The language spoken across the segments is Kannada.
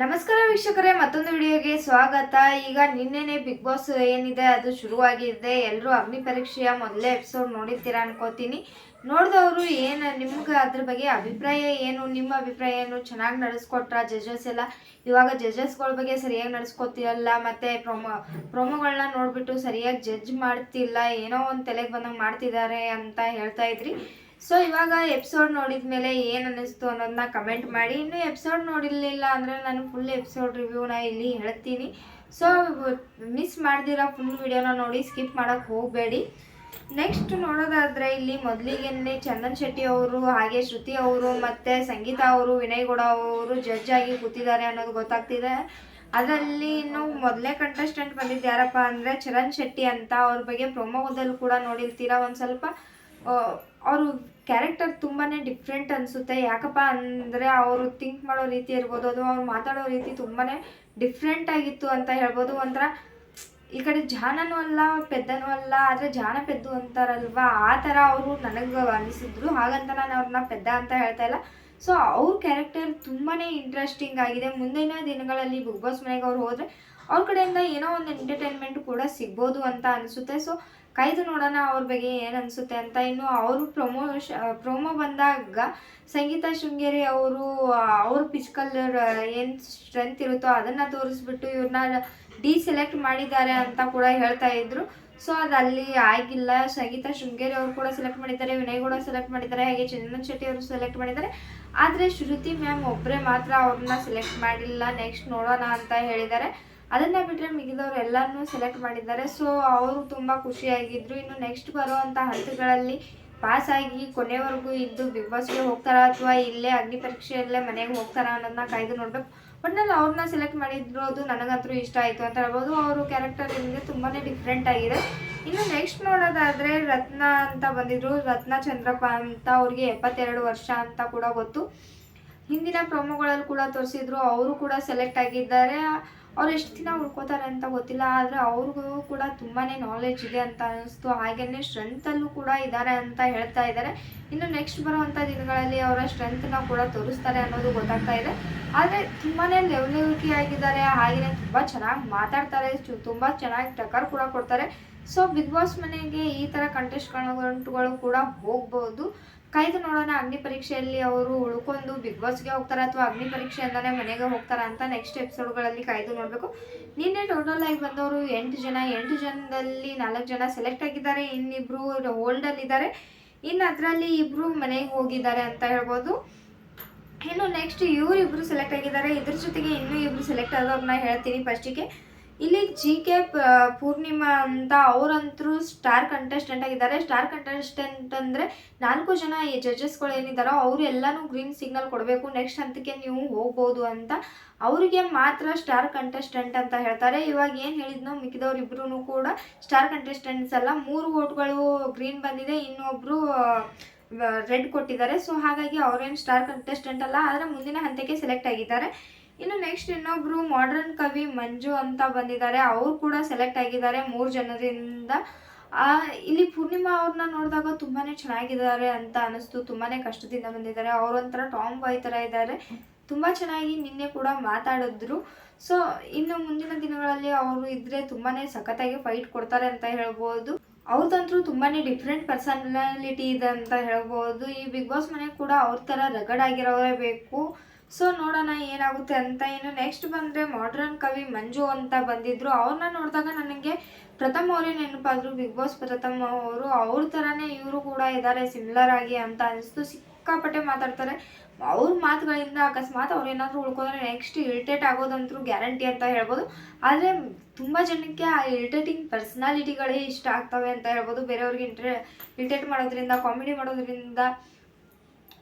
ನಮಸ್ಕಾರ ವೀಕ್ಷಕರೇ, ಮತ್ತೊಂದು ವಿಡಿಯೋಗೆ ಸ್ವಾಗತ. ಈಗ ನಿನ್ನೆನೆ ಬಿಗ್ ಬಾಸ್ ಏನಿದೆ ಅದು ಶುರುವಾಗಿದೆ. ಎಲ್ಲರೂ ಅಗ್ನಿ ಪರೀಕ್ಷೆಯ ಮೊದಲೇ ಎಪಿಸೋಡ್ ನೋಡಿರ್ತೀರಾ ಅನ್ಕೋತೀನಿ. ನೋಡಿದವರು ಏನು ನಿಮ್ಗೆ ಅದ್ರ ಬಗ್ಗೆ ಅಭಿಪ್ರಾಯ ಏನು? ನಿಮ್ಮ ಅಭಿಪ್ರಾಯ ಏನು? ಚೆನ್ನಾಗಿ ನಡೆಸ್ಕೊಟ್ರ ಜಡ್ಜಸ್ ಎಲ್ಲ? ಇವಾಗ ಜಡ್ಜಸ್ಗಳ ಬಗ್ಗೆ ಸರಿಯಾಗಿ ನಡೆಸ್ಕೊತಿರಲ್ಲ, ಮತ್ತೆ ಪ್ರೊಮೋಗಳನ್ನ ನೋಡ್ಬಿಟ್ಟು ಸರಿಯಾಗಿ ಜಡ್ಜ್ ಮಾಡ್ತಿಲ್ಲ, ಏನೋ ಒಂದು ತಲೆಗೆ ಬಂದಂಗೆ ಮಾಡ್ತಿದ್ದಾರೆ ಅಂತ ಹೇಳ್ತಾ ಇದ್ರಿ. ಸೊ ಇವಾಗ ಎಪಿಸೋಡ್ ನೋಡಿದ ಮೇಲೆ ಏನು ಅನ್ನಿಸ್ತು ಅನ್ನೋದನ್ನ ಕಮೆಂಟ್ ಮಾಡಿ. ಇನ್ನೂ ಎಪಿಸೋಡ್ ನೋಡಿರಲಿಲ್ಲ ಅಂದರೆ ನಾನು ಫುಲ್ ಎಪಿಸೋಡ್ ರಿವ್ಯೂನ ಇಲ್ಲಿ ಹೇಳ್ತೀನಿ. ಸೊ ಮಿಸ್ ಮಾಡ್ದಿರೋ ಫುಲ್ ವಿಡಿಯೋನ ನೋಡಿ, ಸ್ಕಿಪ್ ಮಾಡೋಕ್ಕೆ ಹೋಗಬೇಡಿ. ನೆಕ್ಸ್ಟ್ ನೋಡೋದಾದರೆ ಇಲ್ಲಿ ಮೊದಲಿಗೆ ಚಂದನ್ ಶೆಟ್ಟಿ ಅವರು, ಹಾಗೆ ಶ್ರುತಿ ಅವರು ಮತ್ತು ಸಂಗೀತ ಅವರು, ವಿನಯ್ ಗೌಡ ಅವರು ಜಡ್ಜ್ ಆಗಿ ಕೂತಿದ್ದಾರೆ ಅನ್ನೋದು ಗೊತ್ತಾಗ್ತಿದೆ. ಅದರಲ್ಲಿ ಇನ್ನು ಮೊದಲೇ ಕಂಟೆಸ್ಟೆಂಟ್ ಬಂದಿದ್ದು ಯಾರಪ್ಪ ಅಂದರೆ ಚರಣ್ ಶೆಟ್ಟಿ ಅಂತ. ಅವ್ರ ಬಗ್ಗೆ ಪ್ರೊಮೋದಲ್ಲಿ ಕೂಡ ನೋಡಿರ್ತೀರಾ. ಒಂದು ಸ್ವಲ್ಪ ಅವರು ಕ್ಯಾರೆಕ್ಟರ್ ತುಂಬಾ ಡಿಫ್ರೆಂಟ್ ಅನಿಸುತ್ತೆ. ಯಾಕಪ್ಪ ಅಂದರೆ ಅವರು ಥಿಂಕ್ ಮಾಡೋ ರೀತಿ ಇರ್ಬೋದು, ಅದು ಅವ್ರು ಮಾತಾಡೋ ರೀತಿ ತುಂಬಾ ಡಿಫ್ರೆಂಟ್ ಆಗಿತ್ತು ಅಂತ ಹೇಳ್ಬೋದು. ಒಂಥರ ಈ ಕಡೆ ಜಾನನೂ ಅಲ್ಲ ಪೆದ್ದನೂ ಅಲ್ಲ, ಆದರೆ ಜಾನ ಪೆದ್ದು ಅಂತಾರಲ್ವ, ಆ ಥರ ಅವರು ನನಗೆ ಅನಿಸಿದ್ರು. ಹಾಗಂತ ನಾನು ಅವ್ರನ್ನ ಪೆದ್ದ ಅಂತ ಹೇಳ್ತಾ ಇಲ್ಲ. ಸೊ ಅವ್ರ ಕ್ಯಾರೆಕ್ಟರ್ ತುಂಬಾ ಇಂಟ್ರೆಸ್ಟಿಂಗ್ ಆಗಿದೆ. ಮುಂದಿನ ದಿನಗಳಲ್ಲಿ ಬಿಗ್ ಬಾಸ್ ಮನೆಗೆ ಅವ್ರು ಹೋದರೆ ಅವ್ರ ಕಡೆಯಿಂದ ಏನೋ ಒಂದು ಎಂಟರ್ಟೈನ್ಮೆಂಟ್ ಕೂಡ ಸಿಗ್ಬೋದು ಅಂತ ಅನಿಸುತ್ತೆ. ಸೊ ಕಾಯ್ದು ನೋಡೋಣ ಅವ್ರ ಬಗ್ಗೆ ಏನು ಅನಿಸುತ್ತೆ ಅಂತ. ಇನ್ನು ಅವರು ಪ್ರೊಮೋ ಬಂದಾಗ ಸಂಗೀತ ಶೃಂಗೇರಿ ಅವರು ಅವ್ರ ಫಿಸಿಕಲ್ ಏನು ಸ್ಟ್ರೆಂತ್ ಇರುತ್ತೋ ಅದನ್ನು ತೋರಿಸ್ಬಿಟ್ಟು ಇವ್ರನ್ನ ಸೆಲೆಕ್ಟ್ ಮಾಡಿದ್ದಾರೆ ಅಂತ ಕೂಡ ಹೇಳ್ತಾ ಇದ್ರು. ಸೊ ಅದು ಅಲ್ಲಿ ಆಗಿಲ್ಲ. ಸಂಗೀತ ಶೃಂಗೇರಿ ಅವರು ಕೂಡ ಸೆಲೆಕ್ಟ್ ಮಾಡಿದ್ದಾರೆ, ವಿನಯ್ ಕೂಡ ಸೆಲೆಕ್ಟ್ ಮಾಡಿದ್ದಾರೆ, ಹಾಗೆ ಚಂದನ್ ಶೆಟ್ಟಿ ಅವರು ಸೆಲೆಕ್ಟ್ ಮಾಡಿದ್ದಾರೆ. ಆದರೆ ಶ್ರುತಿ ಮ್ಯಾಮ್ ಒಬ್ಬರೇ ಮಾತ್ರ ಅವ್ರನ್ನ ಸೆಲೆಕ್ಟ್ ಮಾಡಿಲ್ಲ. ನೆಕ್ಸ್ಟ್ ನೋಡೋಣ ಅಂತ ಹೇಳಿದ್ದಾರೆ. ಅದನ್ನು ಬಿಟ್ಟರೆ ಮಿಗಿದವ್ರು ಎಲ್ಲರನ್ನೂ ಸೆಲೆಕ್ಟ್ ಮಾಡಿದ್ದಾರೆ. ಸೊ ಅವರು ತುಂಬ ಖುಷಿಯಾಗಿದ್ದರು. ಇನ್ನು ನೆಕ್ಸ್ಟ್ ಬರುವಂಥ ಹಂತಗಳಲ್ಲಿ ಪಾಸ್ ಆಗಿ ಕೊನೆವರೆಗೂ ಇದ್ದು ಬಿಗ್ ಬಾಸ್ಗೆ ಹೋಗ್ತಾರಾ ಅಥವಾ ಇಲ್ಲೇ ಅಗ್ನಿ ಪರೀಕ್ಷೆಯಲ್ಲೇ ಮನೆಗೆ ಹೋಗ್ತಾರಾ ಅನ್ನೋದನ್ನ ಕಾಯ್ದು ನೋಡ್ಬೇಕು. ಒಟ್ಟಿನಲ್ಲಿ ಅವ್ರನ್ನ ಸೆಲೆಕ್ಟ್ ಮಾಡಿರೋದು ನನಗಂತೂ ಇಷ್ಟ ಆಯಿತು ಅಂತ ಹೇಳ್ಬೋದು. ಅವರು ಕ್ಯಾರೆಕ್ಟರ್ ಏನಿದೆ ತುಂಬಾ ಡಿಫ್ರೆಂಟ್ ಆಗಿದೆ. ಇನ್ನು ನೆಕ್ಸ್ಟ್ ನೋಡೋದಾದರೆ ರತ್ನ ಅಂತ ಬಂದಿದ್ರು, ರತ್ನ ಚಂದ್ರಪ್ಪ ಅಂತ. ಅವ್ರಿಗೆ 72 ವರ್ಷ ಅಂತ ಕೂಡ ಗೊತ್ತು. ಹಿಂದಿನ ಪ್ರೊಮೋಗಳಲ್ಲಿ ಕೂಡ ತೋರಿಸಿದ್ರು. ಅವರು ಕೂಡ ಸೆಲೆಕ್ಟ್ ಆಗಿದ್ದಾರೆ. ಅವ್ರು ಎಷ್ಟು ದಿನ ಉಳ್ಕೋತಾರೆ ಅಂತ ಗೊತ್ತಿಲ್ಲ, ಆದರೆ ಅವ್ರಿಗೂ ಕೂಡ ತುಂಬಾ ನಾಲೆಜ್ ಇದೆ ಅಂತ ಅನ್ನಿಸ್ತು. ಹಾಗೆಯೇ ಸ್ಟ್ರೆಂತಲ್ಲೂ ಕೂಡ ಇದ್ದಾರೆ ಅಂತ ಹೇಳ್ತಾ ಇದ್ದಾರೆ. ಇನ್ನು ನೆಕ್ಸ್ಟ್ ಬರುವಂಥ ದಿನಗಳಲ್ಲಿ ಅವರ ಸ್ಟ್ರೆಂತನ್ನ ಕೂಡ ತೋರಿಸ್ತಾರೆ ಅನ್ನೋದು ಗೊತ್ತಾಗ್ತಾ ಇದೆ. ಆದರೆ ತುಂಬಾ ಲೆವಲಿವಿಟಿ ಆಗಿದ್ದಾರೆ. ಹಾಗೆಯೇ ತುಂಬ ಚೆನ್ನಾಗಿ ಮಾತಾಡ್ತಾರೆ, ತುಂಬ ಚೆನ್ನಾಗಿ ಟಕ್ಕರ್ ಕೂಡ ಕೊಡ್ತಾರೆ. ಸೊ ಬಿಗ್ ಬಾಸ್ ಮನೆಗೆ ಈ ಥರ ಕಂಟೆಸ್ಟೆಂಟ್ಗಳು ಕೂಡ ಹೋಗ್ಬೋದು. ಕಾಯ್ದು ನೋಡೋಣ ಅಗ್ನಿ ಪರೀಕ್ಷೆಯಲ್ಲಿ ಅವರು ಉಳ್ಕೊಂಡು ಬಿಗ್ ಬಾಸ್ಗೆ ಹೋಗ್ತಾರೆ ಅಥವಾ ಅಗ್ನಿ ಪರೀಕ್ಷೆಯಿಂದನೇ ಮನೆಗೆ ಹೋಗ್ತಾರ ಅಂತ ನೆಕ್ಸ್ಟ್ ಎಪಿಸೋಡ್ಗಳಲ್ಲಿ ಕಾಯ್ದು ನೋಡಬೇಕು. ನಿನ್ನೆ ಟೋಟಲ್ ಆಗಿ ಬಂದವರು 8 ಜನ. 8 ಜನದಲ್ಲಿ 4 ಜನ ಸೆಲೆಕ್ಟ್ ಆಗಿದ್ದಾರೆ, ಇನ್ನಿಬ್ಬರು ಹೋಲ್ಡಲ್ಲಿದ್ದಾರೆ. ಇನ್ನು ಅದರಲ್ಲಿ ಇಬ್ಬರು ಮನೆಗೆ ಹೋಗಿದ್ದಾರೆ ಅಂತ ಹೇಳ್ಬೋದು. ಇನ್ನು ನೆಕ್ಸ್ಟ್ ಇವರಿಬ್ಬರು ಸೆಲೆಕ್ಟ್ ಆಗಿದ್ದಾರೆ. ಇದ್ರ ಜೊತೆಗೆ ಇನ್ನೂ ಇಬ್ಬರು ಸೆಲೆಕ್ಟ್ ಆದವ್ರನ್ನ ಹೇಳ್ತೀನಿ ಫಸ್ಟಿಗೆ. ಇಲ್ಲಿ GK ಪೂರ್ಣಿಮಾ ಅಂತ, ಅವರಂತರೂ ಸ್ಟಾರ್ ಕಂಟೆಸ್ಟೆಂಟ್ ಆಗಿದ್ದಾರೆ. ಸ್ಟಾರ್ ಕಂಟೆಸ್ಟೆಂಟ್ ಅಂದರೆ 4 ಜನ ಈ ಜಡ್ಜಸ್ಗಳು ಏನಿದ್ದಾರೋ ಅವರು ಎಲ್ಲನೂ ಗ್ರೀನ್ ಸಿಗ್ನಲ್ ಕೊಡಬೇಕು, ನೆಕ್ಸ್ಟ್ ಹಂತಕ್ಕೆ ನೀವು ಹೋಗ್ಬೋದು ಅಂತ. ಅವರಿಗೆ ಮಾತ್ರ ಸ್ಟಾರ್ ಕಂಟೆಸ್ಟೆಂಟ್ ಅಂತ ಹೇಳ್ತಾರೆ. ಇವಾಗ ಏನು ಹೇಳಿದ್ನೋ ಮಿಕ್ಕಿದವ್ರಿಬ್ರು ಕೂಡ ಸ್ಟಾರ್ ಕಂಟೆಸ್ಟೆಂಟ್ಸ್ ಅಲ್ಲ. 3 ವೋಟ್ಗಳು ಗ್ರೀನ್ ಬಂದಿದೆ, ಇನ್ನೊಬ್ಬರು ರೆಡ್ ಕೊಟ್ಟಿದ್ದಾರೆ. ಸೊ ಹಾಗಾಗಿ ಅವರೇನು ಸ್ಟಾರ್ ಕಂಟೆಸ್ಟೆಂಟ್ ಅಲ್ಲ, ಆದರೆ ಮುಂದಿನ ಹಂತಕ್ಕೆ ಸೆಲೆಕ್ಟ್ ಆಗಿದ್ದಾರೆ. ಇನ್ನು ನೆಕ್ಸ್ಟ್ ಇನ್ನೊಬ್ರು ಮಾಡರ್ನ್ ಕವಿ ಮಂಜು ಅಂತ ಬಂದಿದ್ದಾರೆ. ಅವರು ಕೂಡ ಸೆಲೆಕ್ಟ್ ಆಗಿದ್ದಾರೆ 3 ಜನರಿಂದ. ಇಲ್ಲಿ ಪೂರ್ಣಿಮಾ ಅವ್ರನ್ನ ನೋಡಿದಾಗ ತುಂಬಾ ಚೆನ್ನಾಗಿದ್ದಾರೆ ಅಂತ ಅನಿಸ್ತು. ತುಂಬಾ ಕಷ್ಟದಿಂದ ಬಂದಿದ್ದಾರೆ. ಅವರೊಂಥರ ಟಾಮ್ ಬಾಯ್ ಥರ ಇದ್ದಾರೆ. ತುಂಬ ಚೆನ್ನಾಗಿ ನಿನ್ನೆ ಕೂಡ ಮಾತಾಡಿದ್ರು. ಸೊ ಇನ್ನು ಮುಂದಿನ ದಿನಗಳಲ್ಲಿ ಅವರು ಇದ್ದರೆ ತುಂಬಾ ಸಖತ್ತಾಗಿ ಫೈಟ್ ಕೊಡ್ತಾರೆ ಅಂತ ಹೇಳ್ಬೋದು. ಅವ್ರದಂತೂ ತುಂಬಾ ಡಿಫ್ರೆಂಟ್ ಪರ್ಸನಾಲಿಟಿ ಇದೆ ಅಂತ ಹೇಳ್ಬೋದು. ಈ ಬಿಗ್ ಬಾಸ್ ಮನೆಗೆ ಕೂಡ ಅವ್ರ ಥರ ರಗಡ್ ಆಗಿರೋರೇ ಬೇಕು. ಸೊ ನೋಡೋಣ ಏನಾಗುತ್ತೆ ಅಂತ. ಇನ್ನು ನೆಕ್ಸ್ಟ್ ಬಂದರೆ ಮಾಡ್ರನ್ ಕವಿ ಮಂಜು ಅಂತ ಬಂದಿದ್ರು. ಅವ್ರನ್ನ ನೋಡಿದಾಗ ನನಗೆ ಪ್ರಥಮ್ ಅವರೇ ನೆನಪಾದ್ರು. ಬಿಗ್ ಬಾಸ್ ಪ್ರಥಮ್ ಅವರು ಅವ್ರ ಥರನೇ ಇವರು ಕೂಡ ಇದ್ದಾರೆ ಸಿಮಿಲರ್ ಆಗಿ ಅಂತ ಅನಿಸ್ತು. ಸಿಕ್ಕಾಪಟ್ಟೆ ಮಾತಾಡ್ತಾರೆ. ಅವ್ರ ಮಾತುಗಳಿಂದ ಅಕಸ್ಮಾತ್ ಅವ್ರು ಏನಾದರೂ ಉಳ್ಕೊಂಡ್ರೆ ನೆಕ್ಸ್ಟ್ ಇರಿಟೇಟ್ ಆಗೋದಂತರೂ ಗ್ಯಾರಂಟಿ ಅಂತ ಹೇಳ್ಬೋದು. ಆದರೆ ತುಂಬ ಜನಕ್ಕೆ ಆ ಇರಿಟೇಟಿಂಗ್ ಪರ್ಸ್ನಾಲಿಟಿಗಳೇ ಇಷ್ಟ ಆಗ್ತವೆ ಅಂತ ಹೇಳ್ಬೋದು. ಬೇರೆಯವ್ರಿಗೆ ಇರಿಟೇಟ್ ಮಾಡೋದ್ರಿಂದ, ಕಾಮಿಡಿ ಮಾಡೋದ್ರಿಂದ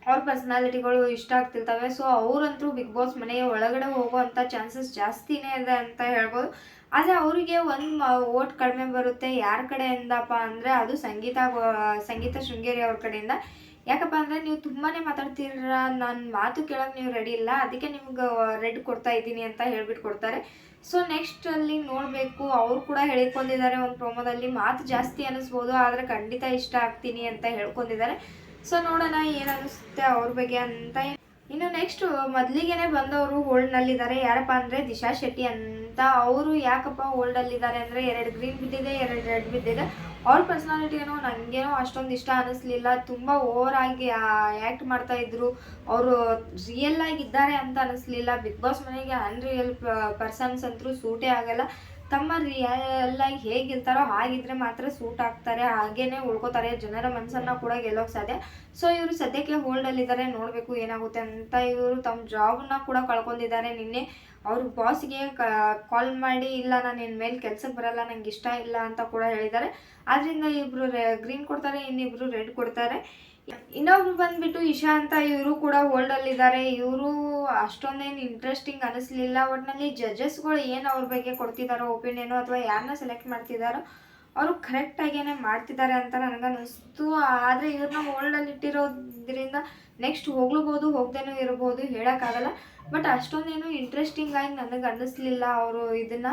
ಅವ್ರ ಪರ್ಸ್ನಾಲಿಟಿಗಳು ಇಷ್ಟ ಆಗ್ತಿರ್ತವೆ. ಸೊ ಅವರಂತರೂ ಬಿಗ್ ಬಾಸ್ ಮನೆಯ ಒಳಗಡೆ ಹೋಗುವಂಥ ಚಾನ್ಸಸ್ ಜಾಸ್ತಿನೇ ಇದೆ ಅಂತ ಹೇಳ್ಬೋದು. ಆದರೆ ಅವರಿಗೆ ಒಂದು ವೋಟ್ ಕಡಿಮೆ ಬರುತ್ತೆ. ಯಾರ ಕಡೆಯಿಂದಪ್ಪ ಅಂದರೆ ಅದು ಸಂಗೀತ ಶೃಂಗೇರಿ ಅವ್ರ ಕಡೆಯಿಂದ. ಯಾಕಪ್ಪ ಅಂದರೆ ನೀವು ತುಂಬಾ ಮಾತಾಡ್ತೀರ, ನನ್ನ ಮಾತು ಕೇಳೋಕೆ ನೀವು ರೆಡಿ ಇಲ್ಲ, ಅದಕ್ಕೆ ನಿಮ್ಗೆ ರೆಡ್ ಕೊಡ್ತಾ ಇದ್ದೀನಿ ಅಂತ ಹೇಳ್ಬಿಟ್ಟು ಕೊಡ್ತಾರೆ. ಸೊ ನೆಕ್ಸ್ಟ್ ಅಲ್ಲಿ ನೋಡಬೇಕು. ಅವ್ರು ಕೂಡ ಹೇಳ್ಕೊಂಡಿದ್ದಾರೆ ಒಂದು ಪ್ರೊಮೋದಲ್ಲಿ, ಮಾತು ಜಾಸ್ತಿ ಅನ್ನಿಸ್ಬೋದು ಆದರೆ ಖಂಡಿತ ಇಷ್ಟ ಆಗ್ತೀನಿ ಅಂತ ಹೇಳ್ಕೊಂಡಿದ್ದಾರೆ. ಸೊ ನೋಡೋಣ ಏನು ಅನಿಸುತ್ತೆ ಅವ್ರ ಬಗ್ಗೆ ಅಂತ. ಇನ್ನು ನೆಕ್ಸ್ಟ್ ಮೊದಲಿಗೆನೆ ಬಂದವರು ಹೋಲ್ಡ್ನಲ್ಲಿದ್ದಾರೆ. ಯಾರಪ್ಪ ಅಂದರೆ ದಿಶಾ ಶೆಟ್ಟಿ ಅಂತ. ಅವರು ಯಾಕಪ್ಪ ಹೋಲ್ಡಲ್ಲಿದ್ದಾರೆ ಅಂದರೆ 2 ಗ್ರೀನ್ ಬಿದ್ದಿದೆ, 2 ರೆಡ್ ಬಿದ್ದಿದೆ. ಅವ್ರ ಪರ್ಸ್ನಾಲಿಟಿ ಏನೋ ನನಗೇನೋ ಅಷ್ಟೊಂದು ಇಷ್ಟ ಅನ್ನಿಸ್ಲಿಲ್ಲ. ತುಂಬ ಓವರ್ ಆಗಿ ಆ್ಯಕ್ಟ್ ಮಾಡ್ತಾ ಇದ್ರು. ಅವರು ರಿಯಲ್ ಆಗಿದ್ದಾರೆ ಅಂತ ಅನ್ನಿಸ್ಲಿಲ್ಲ. ಬಿಗ್ ಬಾಸ್ ಮನೆಗೆ ಅನ್ರಿಯಲ್ ಪರ್ಸನ್ಸ್ ಅಂತೂ ಸೂಟೇ ಆಗಲ್ಲ. ತಮ್ಮ ರಿಯಲ್ ಆಗಿ ಹೇಗಿರ್ತಾರೋ ಹಾಗಿದ್ರೆ ಮಾತ್ರ ಸೂಟ್ ಆಗ್ತಾರೆ, ಹಾಗೇನೆ ಉಳ್ಕೋತಾರೆ, ಜನರ ಮನಸ್ಸನ್ನು ಕೂಡ ಗೆಲ್ಲೋಕೆ ಸಾಧ್ಯ. ಸೊ ಇವರು ಸದ್ಯಕ್ಕೆ ಹೋಲ್ಡಲ್ಲಿದ್ದಾರೆ, ನೋಡಬೇಕು ಏನಾಗುತ್ತೆ ಅಂತ. ಇವರು ತಮ್ಮ ಜಾಬನ್ನ ಕೂಡ ಕಳ್ಕೊಂಡಿದ್ದಾರೆ. ನಿನ್ನೆ ಅವ್ರ ಬಾಸ್ಗೆ ಕಾಲ್ ಮಾಡಿ, ಇಲ್ಲ ನಾನು ನಿನ್ನ ಮೇಲೆ ಕೆಲ್ಸಕ್ಕೆ ಬರಲ್ಲ, ನಂಗೆ ಇಷ್ಟ ಇಲ್ಲ ಅಂತ ಕೂಡ ಹೇಳಿದ್ದಾರೆ. ಆದ್ದರಿಂದ ಇಬ್ಬರು ಗ್ರೀನ್ ಕೊಡ್ತಾರೆ, ಇನ್ನಿಬ್ರು ರೆಡ್ ಕೊಡ್ತಾರೆ. ಇನ್ನೊಬ್ರು ಬಂದ್ಬಿಟ್ಟು ಇಶಾ ಅಂತ. ಇವರು ಕೂಡ ಹೋಲ್ಡಲ್ಲಿದ್ದಾರೆ. ಇವರು ಅಷ್ಟೊಂದೇನು ಇಂಟ್ರೆಸ್ಟಿಂಗ್ ಅನಿಸ್ಲಿಲ್ಲ. ಒಟ್ಟಿನಲ್ಲಿ ಜಡ್ಜಸ್ಗಳು ಏನು ಅವ್ರ ಬಗ್ಗೆ ಕೊಡ್ತಿದ್ದಾರೋ ಒಪಿನಿಯನು ಅಥವಾ ಯಾರನ್ನ ಸೆಲೆಕ್ಟ್ ಮಾಡ್ತಿದ್ದಾರೋ ಅವರು ಕರೆಕ್ಟಾಗೇನೆ ಮಾಡ್ತಿದ್ದಾರೆ ಅಂತ ನನಗನ್ನಿಸ್ತು. ಆದರೆ ಇವ್ರನ್ನ ಹೋಲ್ಡಲ್ಲಿ ಇಟ್ಟಿರೋದ್ರಿಂದ ನೆಕ್ಸ್ಟ್ ಹೋಗ್ಲೂಬೋದು, ಹೋಗ್ದೇನೂ ಇರ್ಬೋದು, ಹೇಳೋಕ್ಕಾಗಲ್ಲ. ಬಟ್ ಅಷ್ಟೊಂದೇನು ಇಂಟ್ರೆಸ್ಟಿಂಗ್ ಆಗಿ ನನಗೆ ಅನ್ನಿಸ್ಲಿಲ್ಲ ಅವರು ಇದನ್ನು.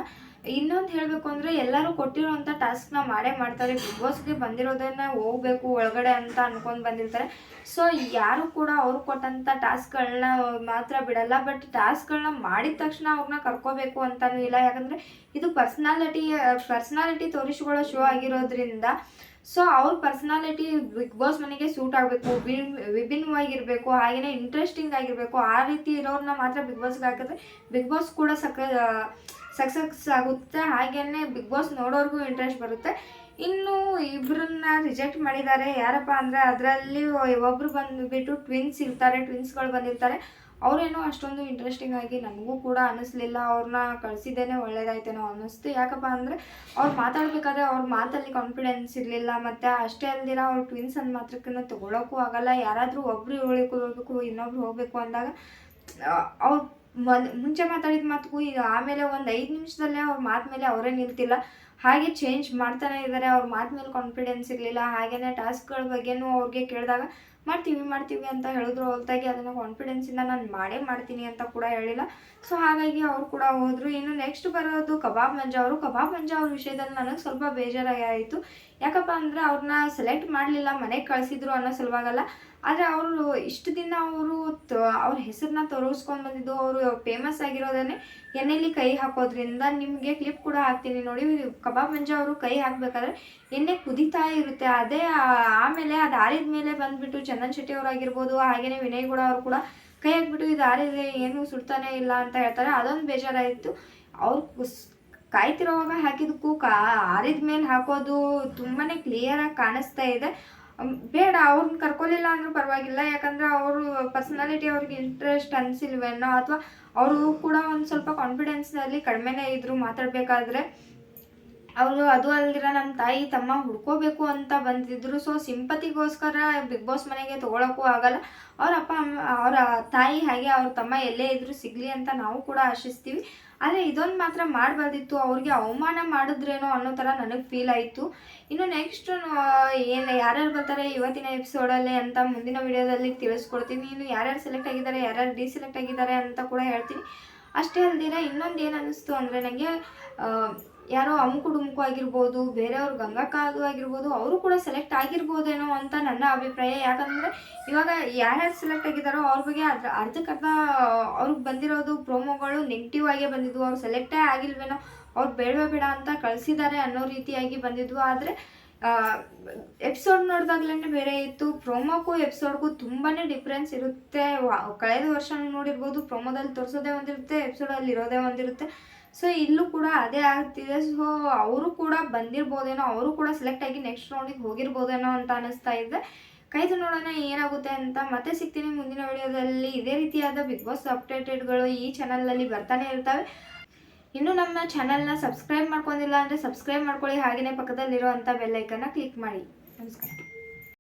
ಇನ್ನೊಂದು ಹೇಳಬೇಕು ಅಂದರೆ ಎಲ್ಲರೂ ಕೊಟ್ಟಿರೋಂಥ ಟಾಸ್ಕ್ನ ಮಾಡೇ ಮಾಡ್ತಾರೆ. ಬಿಗ್ ಬಾಸ್ಗೆ ಬಂದಿರೋದನ್ನ ಹೋಗಬೇಕು ಒಳಗಡೆ ಅಂತ ಅಂದ್ಕೊಂಡು ಬಂದಿರ್ತಾರೆ. ಸೊ ಯಾರು ಕೂಡ ಅವ್ರು ಕೊಟ್ಟಂಥ ಟಾಸ್ಕ್ಗಳನ್ನ ಮಾತ್ರ ಬಿಡಲ್ಲ. ಬಟ್ ಟಾಸ್ಕ್ಗಳನ್ನ ಮಾಡಿದ ತಕ್ಷಣ ಅವ್ರನ್ನ ಕರ್ಕೋಬೇಕು ಅಂತಲೂ ಇಲ್ಲ. ಯಾಕಂದರೆ ಇದು ಪರ್ಸ್ನಾಲಿಟಿ ತೋರಿಸ್ಕೊಳ್ಳೋ ಶೋ ಆಗಿರೋದ್ರಿಂದ ಸೊ ಅವ್ರ ಪರ್ಸ್ನಾಲಿಟಿ ಬಿಗ್ ಬಾಸ್ ಮನೆಗೆ ಸೂಟ್ ಆಗಬೇಕು, ವಿಭಿನ್ನವಾಗಿರಬೇಕು, ಹಾಗೆಯೇ ಇಂಟ್ರೆಸ್ಟಿಂಗ್ ಆಗಿರಬೇಕು. ಆ ರೀತಿ ಇರೋರನ್ನ ಮಾತ್ರ ಬಿಗ್ ಬಾಸ್ಗೆ ಹಾಕಿದ್ರೆ ಬಿಗ್ ಬಾಸ್ ಕೂಡ ಸಕ್ಸಸ್ ಆಗುತ್ತೆ. ಹಾಗೆಯೇ ಬಿಗ್ ಬಾಸ್ ನೋಡೋರ್ಗೂ ಇಂಟ್ರೆಸ್ಟ್ ಬರುತ್ತೆ. ಇನ್ನು ಇಬ್ಬರನ್ನ ರಿಜೆಕ್ಟ್ ಮಾಡಿದ್ದಾರೆ. ಯಾರಪ್ಪ ಅಂದರೆ ಅದರಲ್ಲಿ ಒಬ್ಬರು ಬಂದುಬಿಟ್ಟು ಟ್ವಿನ್ಸ್ ಇರ್ತಾರೆ, ಟ್ವಿನ್ಸ್ಗಳು ಬಂದಿರ್ತಾರೆ. ಅವರೇನೋ ಅಷ್ಟೊಂದು ಇಂಟ್ರೆಸ್ಟಿಂಗ್ ಆಗಿ ನನಗೂ ಕೂಡ ಅನ್ನಿಸ್ಲಿಲ್ಲ. ಅವ್ರನ್ನ ಕಳಿಸಿದ್ದೇನೆ ಒಳ್ಳೇದಾಯ್ತೇನೋ ಅನ್ನಿಸ್ತು. ಯಾಕಪ್ಪ ಅಂದರೆ ಅವ್ರು ಮಾತಾಡಬೇಕಾದ್ರೆ ಅವ್ರ ಮಾತಲ್ಲಿ ಕಾನ್ಫಿಡೆನ್ಸ್ ಇರಲಿಲ್ಲ. ಮತ್ತು ಅಷ್ಟೇ ಅಲ್ದಿರ ಅವ್ರು ಟ್ವಿನ್ಸ್ ಅಂದ ಮಾತ್ರಕ್ಕೂ ತೊಗೊಳೋಕ್ಕೂ ಆಗಲ್ಲ. ಯಾರಾದರೂ ಒಬ್ಬರು ಹೋಗಬೇಕು, ಇನ್ನೊಬ್ರು ಹೋಗಬೇಕು ಅಂದಾಗ ಅವ್ರು ಮುಂಚೆ ಮಾತಾಡಿದ ಮಾತುಗೂ ಆಮೇಲೆ ಒಂದು 5 ನಿಮಿಷದಲ್ಲೇ ಅವ್ರ ಮಾತು ಮೇಲೆ ಅವರೇ ನಿಲ್ತಿಲ್ಲ. ಹಾಗೆ ಚೇಂಜ್ ಮಾಡ್ತಾನೆ ಇದ್ದಾರೆ. ಅವ್ರ ಮಾತು ಮೇಲೆ ಕಾನ್ಫಿಡೆನ್ಸ್ ಇರಲಿಲ್ಲ. ಹಾಗೆಯೇ ಟಾಸ್ಕ್ಗಳ ಬಗ್ಗೆನೂ ಅವ್ರಿಗೆ ಕೇಳಿದಾಗ ಮಾಡ್ತೀವಿ ಅಂತ ಹೇಳಿದ್ರು. ಹೊರತಾಗಿ ಅದನ್ನು ಕಾನ್ಫಿಡೆನ್ಸಿಂದ ನಾನು ಮಾಡ್ತೀನಿ ಅಂತ ಕೂಡ ಹೇಳಿಲ್ಲ. ಸೊ ಹಾಗಾಗಿ ಅವ್ರು ಕೂಡ ಹೋದರು. ಇನ್ನು ನೆಕ್ಸ್ಟ್ ಬರೋದು ಕಬಾಬ್ ಮಂಜಾ ಅವರು. ಕಬಾಬ್ ಮಂಜಾ ಅವ್ರ ವಿಷಯದಲ್ಲಿ ನನಗೆ ಸ್ವಲ್ಪ ಬೇಜಾರಾಗಿ ಆಯಿತು. ಯಾಕಪ್ಪ ಅಂದರೆ ಅವ್ರನ್ನ ಸೆಲೆಕ್ಟ್ ಮಾಡಲಿಲ್ಲ, ಮನೆಗೆ ಕಳಿಸಿದ್ರು ಅನ್ನೋ ಸಲುವಾಗಲ್ಲ. ಆದರೆ ಅವರು ಇಷ್ಟು ದಿನ ಅವ್ರ ಹೆಸರನ್ನ ತೋರಿಸ್ಕೊಂಡು ಬಂದಿದ್ದು, ಅವರು ಫೇಮಸ್ ಆಗಿರೋದನ್ನೇ ಎಣ್ಣೆಯಲ್ಲಿ ಕೈ ಹಾಕೋದ್ರಿಂದ. ನಿಮಗೆ ಕ್ಲಿಪ್ ಕೂಡ ಹಾಕ್ತೀನಿ ನೋಡಿ. ಕಬಾಬ್ ಮಂಜಾ ಅವರು ಕೈ ಹಾಕಬೇಕಾದ್ರೆ ಎಣ್ಣೆ ಕುದೀತಾ ಇರುತ್ತೆ. ಅದೇ ಆಮೇಲೆ ಅದು ಆರಿದ ಮೇಲೆ ಬಂದುಬಿಟ್ಟು ಚಂದನ್ ಶೆಟ್ಟಿ ಅವರಾಗಿರ್ಬೋದು, ಹಾಗೆಯೇ ವಿನಯ್ ಗೌಡ ಅವರು ಕೂಡ ಕೈ ಹಾಕ್ಬಿಟ್ಟು ಇದು ಆರಿದೆ, ಏನೂ ಸುಡ್ತಾನೆ ಇಲ್ಲ ಅಂತ ಹೇಳ್ತಾರೆ. ಅದೊಂದು ಬೇಜಾರಾಯಿತು. ಅವ್ರು ಕಾಯ್ತಿರೋವಾಗ ಹಾಕಿದ್ದಕ್ಕೂ ಆರಿದ ಮೇಲೆ ಹಾಕೋದು ತುಂಬಾ ಕ್ಲಿಯರಾಗಿ ಕಾಣಿಸ್ತಾ ಇದೆ. ಬೇಡ, ಅವ್ರನ್ನ ಕರ್ಕೊಲಿಲ್ಲ ಅಂದ್ರೂ ಪರವಾಗಿಲ್ಲ. ಯಾಕಂದರೆ ಅವರು ಪರ್ಸನಾಲಿಟಿ ಅವ್ರಿಗೆ ಇಂಟ್ರೆಸ್ಟ್ ಅನಿಸಿಲ್ವೇನೋ, ಅಥವಾ ಅವರು ಕೂಡ ಒಂದು ಸ್ವಲ್ಪ ಕಾನ್ಫಿಡೆನ್ಸ್ನಲ್ಲಿ ಕಡಿಮೆನೇ ಇದ್ದರು ಮಾತಾಡಬೇಕಾದ್ರೆ. ಅವರು ಅದು ಅಲ್ದಿರ ನಮ್ಮ ತಾಯಿ ತಮ್ಮ ಹುಡ್ಕೋಬೇಕು ಅಂತ ಬಂದಿದ್ರು. ಸೊ ಸಿಂಪತಿಗೋಸ್ಕರ ಬಿಗ್ ಬಾಸ್ ಮನೆಗೆ ತೊಗೊಳಕ್ಕೂ ಆಗಲ್ಲ. ಅವ್ರ ಅಪ್ಪ ಅಮ್ಮ, ಅವರ ತಾಯಿ ಹಾಗೆ ಅವ್ರ ತಮ್ಮ ಎಲ್ಲೇ ಇದ್ದರೂ ಸಿಗಲಿ ಅಂತ ನಾವು ಕೂಡ ಆಶಿಸ್ತೀವಿ. ಆದರೆ ಇದೊಂದು ಮಾತ್ರ ಮಾಡಬಾರ್ದಿತ್ತು. ಅವ್ರಿಗೆ ಅವಮಾನ ಮಾಡಿದ್ರೇನೋ ಅನ್ನೋ ಥರ ನನಗೆ ಫೀಲ್ ಆಯಿತು. ಇನ್ನು ನೆಕ್ಸ್ಟ್ ಯಾರ್ಯಾರು ಬರ್ತಾರೆ ಇವತ್ತಿನ ಎಪಿಸೋಡಲ್ಲಿ ಅಂತ ಮುಂದಿನ ವಿಡಿಯೋದಲ್ಲಿ ತಿಳಿಸ್ಕೊಡ್ತೀನಿ. ಇನ್ನು ಯಾರ್ಯಾರು ಸೆಲೆಕ್ಟ್ ಆಗಿದ್ದಾರೆ, ಯಾರ್ಯಾರು ಡಿಸೆಲೆಕ್ಟ್ ಆಗಿದ್ದಾರೆ ಅಂತ ಕೂಡ ಹೇಳ್ತೀನಿ. ಅಷ್ಟೇ ಅಲ್ದಿರ ಇನ್ನೊಂದು ಏನು ಅನ್ನಿಸ್ತು ಅಂದರೆ, ನನಗೆ ಯಾರೋ ಅಮುಕು ಆಗಿರ್ಬೋದು, ಬೇರೆಯವ್ರು ಗಂಗಾಕಾದು ಆಗಿರ್ಬೋದು, ಅವರು ಕೂಡ ಸೆಲೆಕ್ಟ್ ಆಗಿರ್ಬೋದೇನೋ ಅಂತ ನನ್ನ ಅಭಿಪ್ರಾಯ. ಯಾಕಂದರೆ ಇವಾಗ ಯಾರ್ಯಾರು ಸೆಲೆಕ್ಟ್ ಆಗಿದ್ದಾರೋ ಅವ್ರ ಬಗ್ಗೆ ಅರ್ಧಕ್ಕರ್ಧ ಅವ್ರಿಗೆ ಬಂದಿರೋದು ಪ್ರೋಮೋಗಳು ನೆಗೆಟಿವ್ ಆಗೇ ಬಂದಿದ್ವು. ಅವ್ರು ಸೆಲೆಕ್ಟೇ ಆಗಿಲ್ವೇನೋ, ಅವ್ರು ಬೇಡ ಅಂತ ಕಳಿಸಿದ್ದಾರೆ ಅನ್ನೋ ರೀತಿಯಾಗಿ ಬಂದಿದ್ವು. ಆದರೆ ಎಪಿಸೋಡ್ ನೋಡಿದಾಗ್ಲೇ ಬೇರೆ ಇತ್ತು. ಪ್ರೋಮೋಕ್ಕೂ ಎಪಿಸೋಡ್ಗೂ ತುಂಬಾ ಡಿಫ್ರೆನ್ಸ್ ಇರುತ್ತೆ. ಕಳೆದ ವರ್ಷ ನೋಡಿರ್ಬೋದು, ಪ್ರೋಮೋದಲ್ಲಿ ತೋರಿಸೋದೇ ಒಂದಿರುತ್ತೆ, ಎಪಿಸೋಡಲ್ಲಿ ಇರೋದೇ ಒಂದಿರುತ್ತೆ. ಸೊ ಇಲ್ಲೂ ಕೂಡ ಅದೇ ಆಗ್ತಿದೆ. ಸೊ ಅವರು ಕೂಡ ಬಂದಿರ್ಬೋದೇನೋ, ಅವರು ಕೂಡ ಸೆಲೆಕ್ಟ್ ಆಗಿ ನೆಕ್ಸ್ಟ್ ರೌಂಡಿಗೆ ಹೋಗಿರ್ಬೋದೇನೋ ಅಂತ ಅನ್ನಿಸ್ತಾ ಇದೆ. ಕಾಯ್ದು ನೋಡೋಣ ಏನಾಗುತ್ತೆ ಅಂತ. ಮತ್ತೆ ಸಿಗ್ತೀನಿ ಮುಂದಿನ ವಿಡಿಯೋದಲ್ಲಿ. ಇದೇ ರೀತಿಯಾದ ಬಿಗ್ ಬಾಸ್ ಅಪ್ಡೇಟೆಡ್ಗಳು ಈ ಚಾನಲಲ್ಲಿ ಬರ್ತಾನೆ ಇರ್ತವೆ. ಇನ್ನೂ ನಮ್ಮ ಚಾನಲ್ನ ಸಬ್ಸ್ಕ್ರೈಬ್ ಮಾಡ್ಕೊಂಡಿಲ್ಲ ಅಂದರೆ ಸಬ್ಸ್ಕ್ರೈಬ್ ಮಾಡ್ಕೊಳ್ಳಿ. ಹಾಗೆಯೇ ಪಕ್ಕದಲ್ಲಿರೋ ಅಂಥ ಬೆಲ್ ಐಕನ್ನ ಕ್ಲಿಕ್ ಮಾಡಿ. ನಮಸ್ಕಾರ.